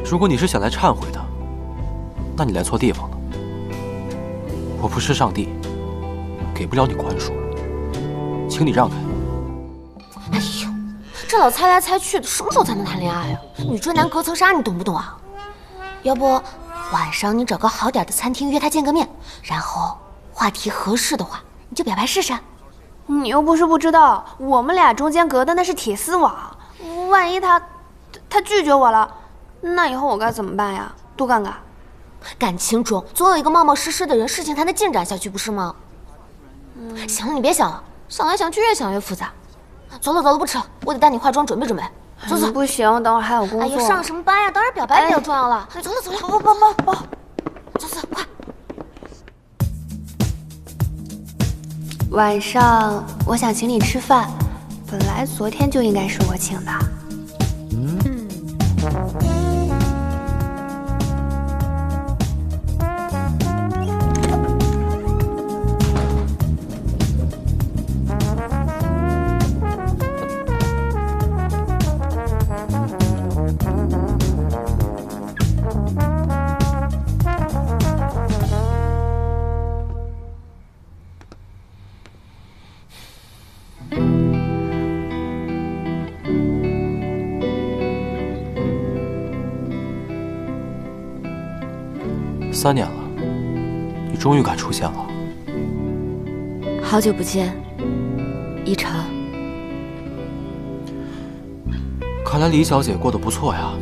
如果你是想来忏悔的，那你来错地方了。我不是上帝，给不了你宽恕，请你让开。哎呦，这老猜来猜去的，什么时候才能谈恋爱啊？女追男隔层纱，你懂不懂啊？要不晚上你找个好点的餐厅约他见个面，然后话题合适的话，你就表白试试。你又不是不知道，我们俩中间隔的那是铁丝网，万一他拒绝我了，那以后我该怎么办呀？多尴尬！感情中总有一个冒冒失失的人，事情才能进展下去，不是吗？行了，你别想了，想来想去越想越复杂。走了，不吃了，我得带你化妆准备准备。走。不行，等会儿还有工作。哎呀，上什么班呀？当然表白比较重要了。走了。不，走，快。晚上我想请你吃饭，本来昨天就应该是我请的。3年了，你终于敢出现了。好久不见，一晨。看来李小姐过得不错呀。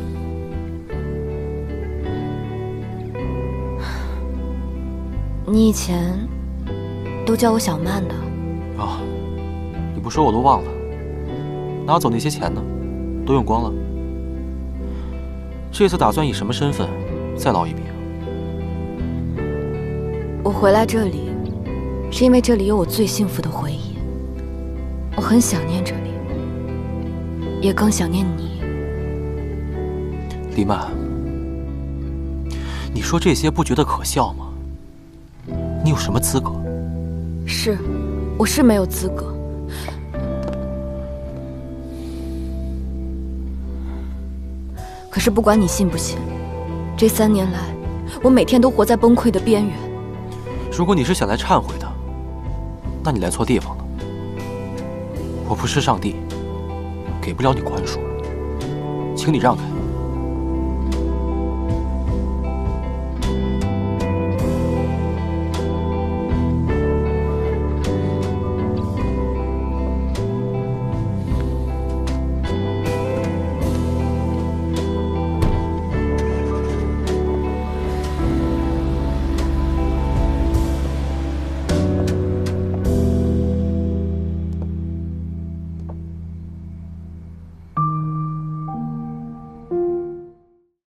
你以前都叫我小曼的。啊，你不说我都忘了。拿走那些钱呢？都用光了。这次打算以什么身份再捞一笔啊？我回来这里，是因为这里有我最幸福的回忆。我很想念这里，也更想念你。李曼，你说这些不觉得可笑吗？你有什么资格？是，我是没有资格。可是不管你信不信，这3年来，我每天都活在崩溃的边缘。如果你是想来忏悔的，那你来错地方了。我不是上帝，给不了你宽恕，请你让开。